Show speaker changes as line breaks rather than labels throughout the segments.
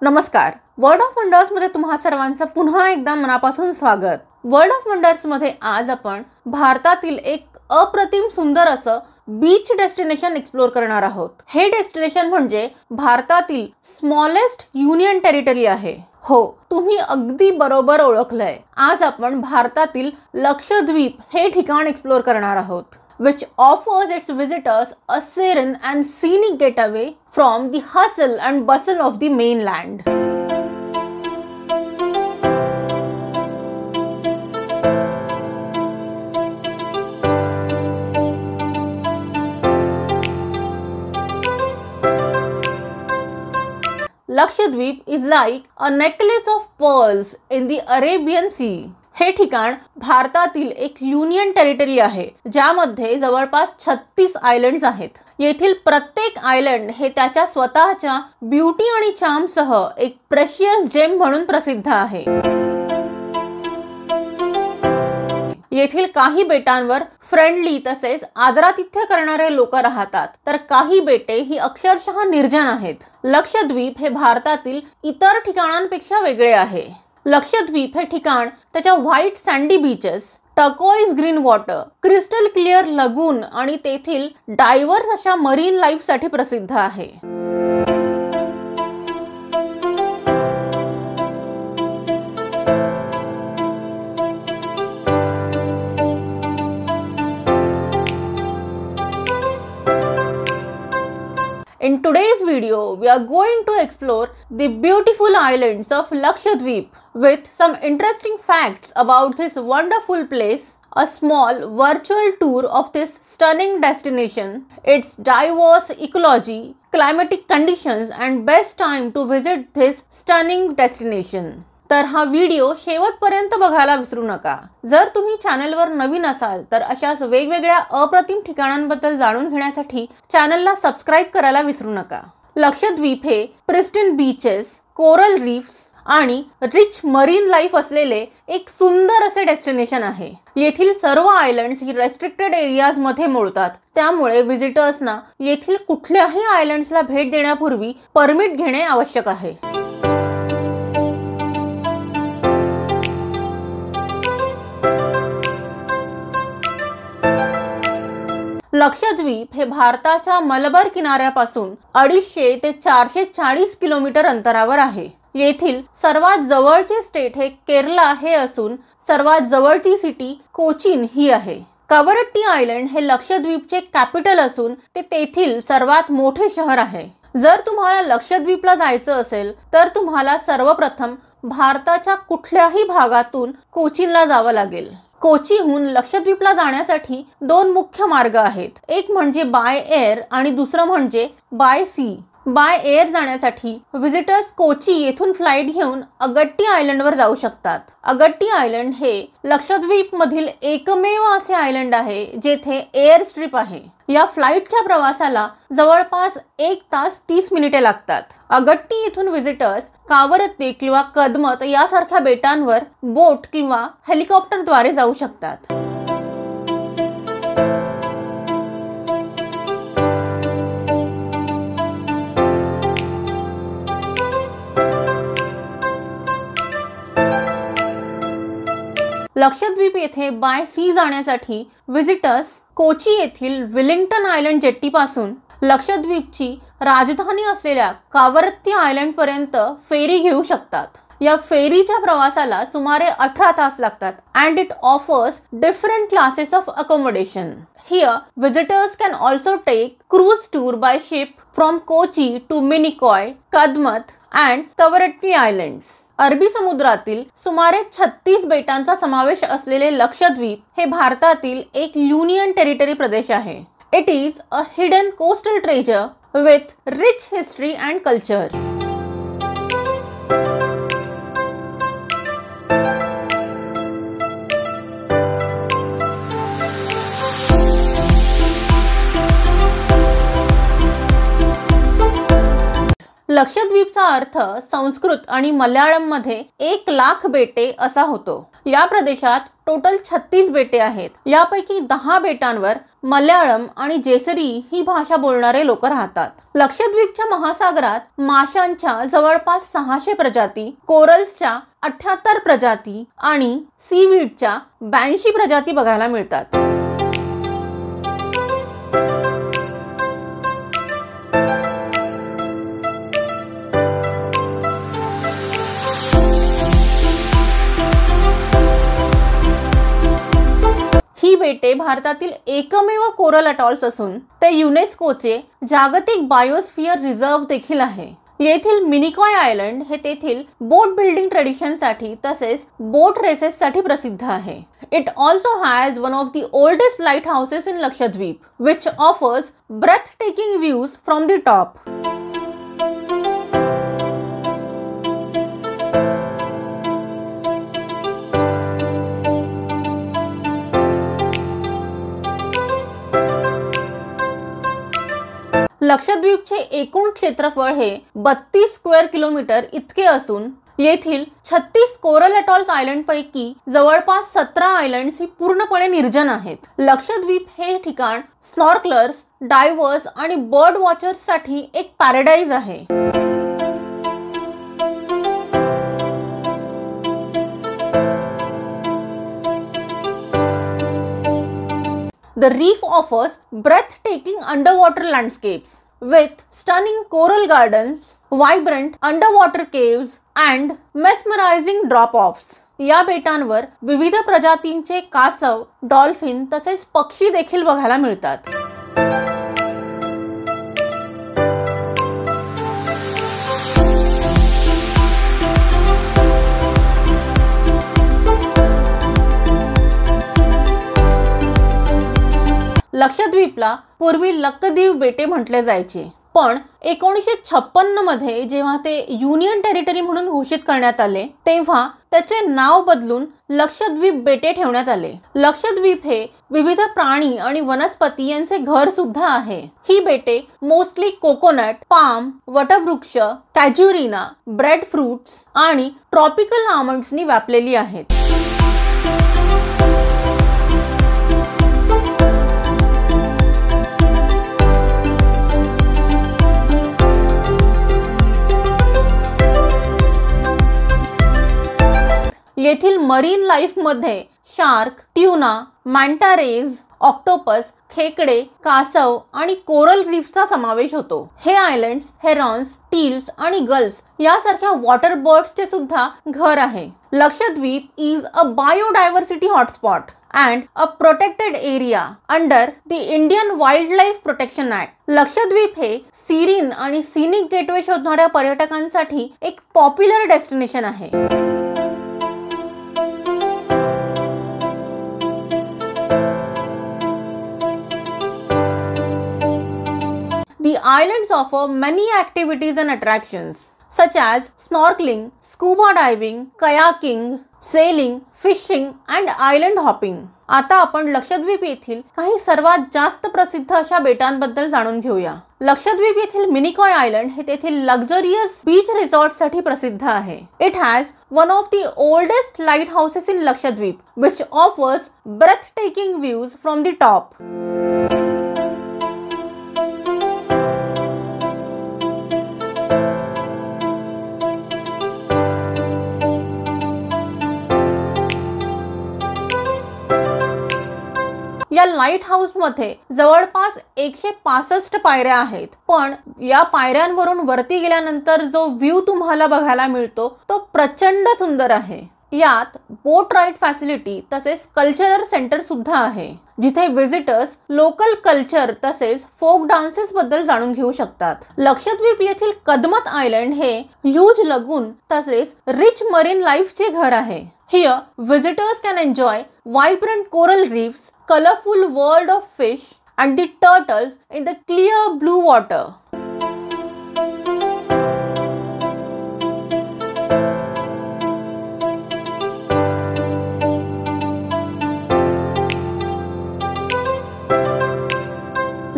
नमस्कार. World of wonders मध्ये तुम्हा सर्वांचं पुन्हा एकदा मनापासून स्वागत. वर्ल्ड ऑफ वंडर्स मध्ये आज आपण भारतातील एक अप्रतिम सुंदर असं बीच डेस्टिनेशन एक्सप्लोर करणार आहोत. हे डेस्टिनेशन म्हणजे भारतातील स्मॉलेस्ट युनियन टेरिटरी आहे. हो, तुम्ही अगदी बरोबर ओळखलंय. आज आपण भारतातील लक्षद्वीप हे ठिकाण एक्सप्लोर करणार आहोत, which offers its visitors a serene and scenic getaway from the hustle and bustle of the mainland. Lakshadweep is like a necklace of pearls in the Arabian Sea. हे ठिकाण भारतातील एक युनियन टेरिटरी आहे, ज्यामध्ये जवळपास 36 islands आहेत. येथील प्रत्येक आयलँड हे त्याच्या स्वतःच्या ब्युटी आणि चार्म सह एक प्रेशियस जेम म्हणून प्रसिद्ध आहे. येथील काही बेटांवर फ्रेंडली तसेच आदरातिथ्य करणारे लोक राहतात, तर काही बेटे ही अक्षरशः निर्जन आहेत. लक्षद्वीप हे भारतातील इतर ठिकाणांपेक्षा वेगळे आहे. लक्षद्वीप हे ठिकाण त्याच्या white sandy beaches, turquoise green water, crystal clear lagoon आणि तेथील डायव्हर्स अशा मरीन लाईफसाठी प्रसिद्ध आहे. In today's video, we are going to explore the beautiful islands of Lakshadweep with some interesting facts about this wonderful place, a small virtual tour of this stunning destination, its diverse ecology, climatic conditions and best time to visit this stunning destination. तर हा video शेवटपर्यंत बघायला विसरू नका. जर तुम्ही चॅनलवर नवीन असाल तर अशाच वेगवेगळ्या अप्रतिम ठिकाणांबद्दल जाणून घेण्यासाठी चॅनलला सबस्क्राइब करायला विसरू नका. लक्षद्वीप हे प्रिस्टीन बीचेस, कोरल रीफ्स आणि रिच मरीन लाईफ असलेले एक सुंदर असे डेस्टिनेशन आहे. येथील सर्व आयलँड्स ही रेस्ट्रिक्टेड एरियाज मध्ये मोडतात, त्यामुळे व्हिजिटर्सना येथील कुठल्याही आयलँड्सला भेट देण्यापूर्वी परमिट घेणे आवश्यक आहे. लक्षद्वीप हे भारताच्या मलबार किनाऱ्यापासून 250 ते 440 किलोमीटर अंतरावर आहे. येथील सर्वात जवळचे स्टेट हे केरला हे असून सर्वात जवळची सिटी कोचीन ही आहे. कवरट्टी आयलँड हे लक्षद्वीपचे कॅपिटल असून ते तेथील सर्वात मोठे शहर आहे. जर तुम्हाला लक्षद्वीपला जायचं असेल तर तुम्हाला सर्वप्रथम भारताच्या कुठल्याही भागातून कोचीनला जावं लागेल. कोचीहून लक्षद्वीपला जाण्यासाठी 2 मुख्य मार्ग आहेत. एक म्हणजे बाय एअर आणि दुसरं म्हणजे बाय सी. बाय एअर जाण्यासाठी व्हिजिटर्स कोची येथून फ्लाइट घेऊन अगट्टी आयलँडवर जाऊ शकतात. अगट्टी आयलँड हे लक्षद्वीप मधील एकमेव असे आयलँड आहे जेथे एअर स्ट्रिप आहे. या फ्लाइटच्या प्रवासाला जवळपास 1 तास 30 मिनिटे लागतात. अगट्टी येथून व्हिजिटर्स कावरत्ती किंवा कदमत यासारख्या बेटांवर बोट किंवा हेलिकॉप्टरद्वारे जाऊ शकतात. लक्षद्वीप येथे बाय सी जाण्यासाठी व्हिजिटर्स कोची येथील विलिंग्टन आयलँड जेट्टीपासून लक्षद्वीपची राजधानी असलेल्या कावरत्ती आयलँड पर्यंत फेरी घेऊ शकतात. या फेरीच्या प्रवासाला सुमारे 18 तास लागतात and it offers different classes of accommodation. Here, visitors can also take cruise tour by ship from Kochi to Minikoy, Kadmat and Kavaratti Islands. अरबी समुद्रातील सुमारे 36 बेटांचा समावेश असलेले लक्षद्वीप हे भारतातील एक युनियन टेरिटरी प्रदेश आहे. It is a hidden coastal treasure with rich history and culture. लक्षद्वीपचा अर्थ संस्कृत आणि मल्याळम मध्ये 1,00,000 बेटे असा होतो। या प्रदेशात टोटल 36 बेटे आहेत। यापैकी 10 बेटांवर मल्याळम आणि जेसरी ही भाषा बोलणारे लोक राहतात। लक्षद्वीपच्या महासागरात माशांच्या जवळपास 600 प्रजाती, कोरल्सच्या 78 प्रजाती आणि सीवीडच्या 82 प्रजाती बघायला मिळतात। ही बेटे भारतातील एकमेव कोरल अटॉल्स असून ते युनेस्कोचे जागतिक बायोस्फियर रिझर्व्ह देखील आहे। येथील मिनिकॉय आयलंड हे तेथील बोट बिल्डिंग ट्रेडिशनसाठी तसेच बोट रेसेससाठी प्रसिद्ध आहे। It also has one of the oldest lighthouses in Lakshadweep, which offers breathtaking views from the top. लक्षद्वीपचे एकूण क्षेत्रफळ हे 32 स्क्वेअर किलोमीटर इतके असून येथील 36 कोरल अटॉल्स आयलंड पैकी जवळपास 17 आयलंड्स ही पूर्णपणे निर्जन आहेत। लक्षद्वीप हे ठिकाण स्नॉर्कलर्स, डायव्हर्स आणि बर्ड वॉचर्स साठी एक पॅराडाइज आहे। The reef offers breathtaking underwater landscapes with stunning coral gardens, vibrant underwater caves and mesmerizing drop-offs. या बेटांवर विविध प्रजातींचे कासव, डॉल्फिन तसेच पक्षी देखील बघायला मिळतात। लक्षद्वीपला पूर्वी लक्षद्वीप बेटे म्हटले जायचे, पण 1956 मध्ये जेव्हा ते युनियन टेरिटरी म्हणून घोषित करण्यात आले तेव्हा त्याचे नाव बदलून लक्षद्वीप बेटे ठेवण्यात आले। लक्षद्वीप हे विविध प्राणी आणि वनस्पती यांचे घर सुद्धा आहे। ही बेटे मोस्टली कोकोनट, पाम, वटवृक्ष, कॅज्युरिना, ब्रेड फ्रूट्स आणि ट्रॉपिकल आल्मंड्सनी व्यापलेली आहेत। येथील मरीन लाईफ मध्ये शार्क, ट्यूना, मॅन्टा रेज, ऑक्टोपस, खेकडे, कासव आणि कोरल रीफ्सचा समावेश होतो। हे आयलंड्स हेरॉन्स, टील्स आणि गल्स यासारख्या वॉटर बर्ड्सचे सुद्धा घर आहे। Lakshadweep is a biodiversity hotspot and a protected area under the Indian Wildlife Protection Act. Lakshadweep हे सिरीन आणि सिनिक गेटवे शोधणाऱ्या पर्यटकांसाठी एक पॉप्युलर डेस्टिनेशन आहे। The islands offer many activities and attractions such as snorkeling, scuba diving, kayaking, sailing, fishing and island hopping. आता आपण लक्षद्वीप येथील काही सर्वात जास्त प्रसिद्ध अशा बेटांबद्दल जाणून घेऊया। लक्षद्वीप येथील मिनिकॉय आयलंड हे तेथील लक्झरियस बीच रिसॉर्ट साठी प्रसिद्ध आहे। It has one of the oldest lighthouses in Lakshadweep, which offers breathtaking views from the top. या लाईट हाऊस मध्ये जवळपास 165 पायऱ्या आहेत, पण या पायऱ्यांवरून वरती गेल्यानंतर जो व्ह्यू तुम्हाला बघायला मिळतो तो प्रचंड सुंदर आहे। यात बोट राईड फॅसिलिटी तसेच कल्चरल सेंटर सुद्धा आहे, जिथे विजिटर्स लोकल कल्चर तसेच फोक डान्सेस बद्दल जाणून घेऊ शकतात। लक्षद्वीप येथील कदमत आयलंड हे ह्यूज लगून तसेच रिच मरीन लाईफचे घर आहे। Here, visitors can enjoy vibrant coral reefs, colorful world of fish, and the turtles in the clear blue water.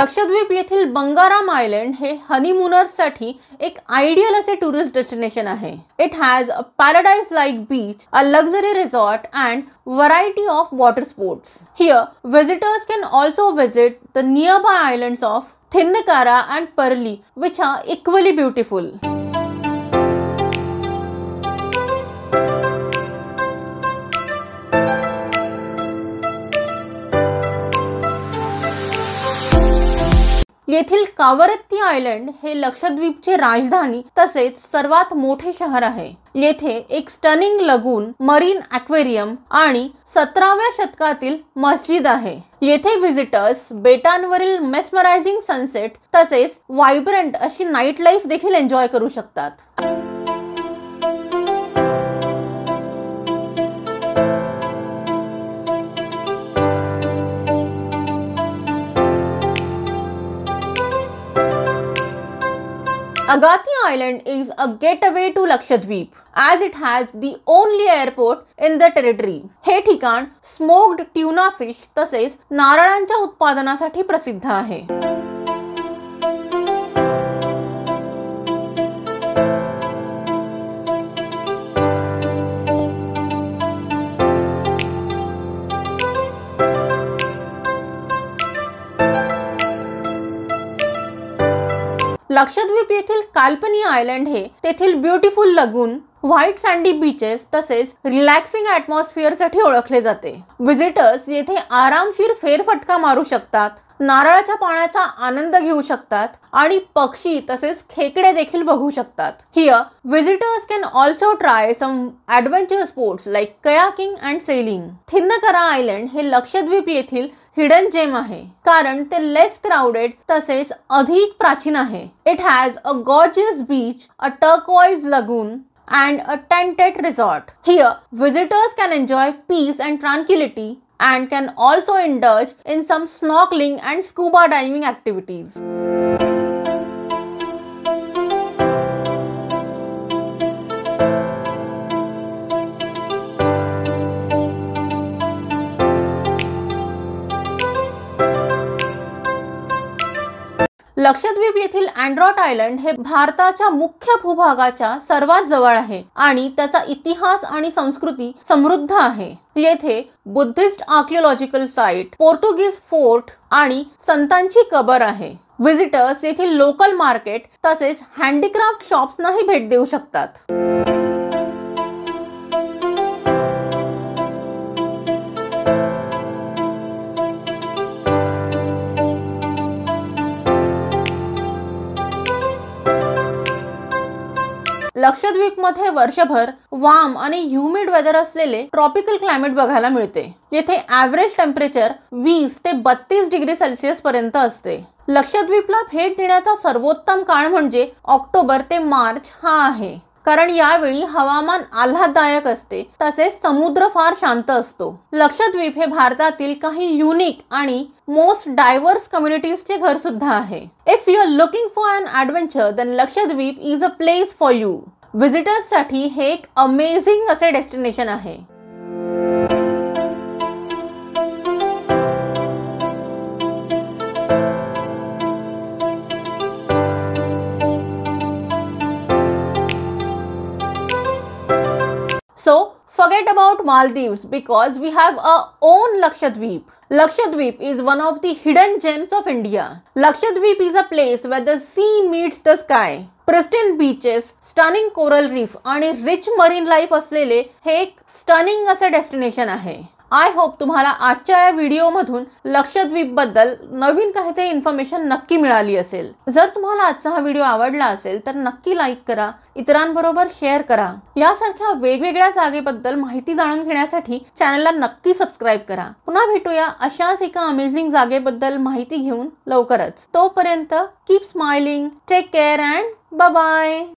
Lakshadweep येथील बंगाराम आयलंड हे हनीमूनर्ससाठी एक आयडियल असे टुरिस्ट डेस्टिनेशन आहे. It has a paradise like beach, a luxury resort and variety of water sports. Here, visitors can also visit the nearby islands of Thinnekara and Parli, which are equally beautiful. येथील Kavaratti island हे लक्षद्वीपचे राजधानी तसेच सर्वात मोठे शहर आहे. येथे एक स्टनिंग लगून, मरीन ॲक्वेरियम आणि 17व्या शतकातील मस्जिद आहे. येथे व्हिजिटर्स बेटांवरील मेस्मरायझिंग सनसेट तसेच व्हायब्रंट अशी नाईट लाईफ देखील एन्जॉय करू शकतात. Agathi Island is a getaway to Lakshadweep as it has the only airport in the territory. हे ठिकाण स्मोक्ड ट्यूना फिश तसेच नारळांच्या उत्पादनासाठी प्रसिद्ध आहे. लक्षद्वीप येथील काल्पनी आयलंड हे तेथील ब्युटिफुल लगून, व्हाईट सँडी बीचेस तसेच रिलॅक्सिंग ॲटमॉस्फिअर साठी ओळखले जाते. व्हिजिटर्स येथे आरामशीर फेरफटका मारू शकतात, नारळाच्या पाण्याचा आनंद घेऊ शकतात आणि पक्षी तसेच खेकडे देखील बघू शकतात. Here visitors can also try some adventure sports like kayaking and sailing. Thinnakara island हे लक्षद्वीप येथील हिडन जेम आहे कारण ते लेस क्राउडेड तसेच अधिक प्राचीन आहे. It has a gorgeous beach, a turquoise lagoon and a tented resort. Here, visitors can enjoy peace and tranquility and can also indulge in some snorkeling and scuba diving activities. Lakshadweep येथील अँड्रॉट island हे भारताच्या मुख्य भूभागाच्या सर्वात जवळ आहे आणि त्याचा इतिहास आणि संस्कृती समृद्ध आहे. येथे बुद्धिस्ट आर्किओलॉजिकल साइट, पोर्तुगीज फोर्ट आणि संतांची कबर आहे. व्हिजिटर्स येथील लोकल मार्केट तसेच हँडीक्राफ्ट शॉप्सनाही भेट देऊ शकतात. लक्षद्वीप मध्ये वर्षभर वार्म आणि ह्युमिड वेदर असलेले ट्रॉपिकल क्लायमेट बघायला मिळते. येथे ॲव्हरेज टेम्परेचर 20 ते 32 डिग्री सेल्सिअस पर्यंत असते. लक्षद्वीपला भेट देण्याचा सर्वोत्तम काळ म्हणजे ऑक्टोबर ते मार्च हा आहे कारण यावेळी हवामान आल्हाददायक असते तसेच समुद्र फार शांत असतो. लक्षद्वीप हे भारतातील काही युनिक आणि मोस्ट डायव्हर्स कम्युनिटीजचे घर सुद्धा आहे. If you are looking for an adventure then Lakshadweep is a place for you. Visitors साठी हे एक अमेझिंग असे डेस्टिनेशन आहे. So forget about Maldives because we have our own Lakshadweep. Lakshadweep is one of the hidden gems of India. Lakshadweep is a place where the sea meets the sky. Pristine beaches, stunning coral reef आणि rich marine life असलेले हे एक stunning असे destination आहे. I hope तुम्हाला आजच्या या व्हिडिओमधून लक्षद्वीप बद्दल नवीन काहीतरी इन्फॉर्मेशन नक्की मिळाली असेल. जर तुम्हाला आजचा हा व्हिडिओ आवडला असेल तर नक्की लाईक करा, इतरांबरोबर शेअर करा. यासारख्या वेगवेगळ्या जागेबद्दल माहिती जाणून घेण्यासाठी चॅनलला नक्की सबस्क्राईब करा. पुन्हा भेटूया अशाच एका अमेझिंग जागेबद्दल माहिती घेऊन लवकरच. तोपर्यंत keep smiling, take care and bye bye.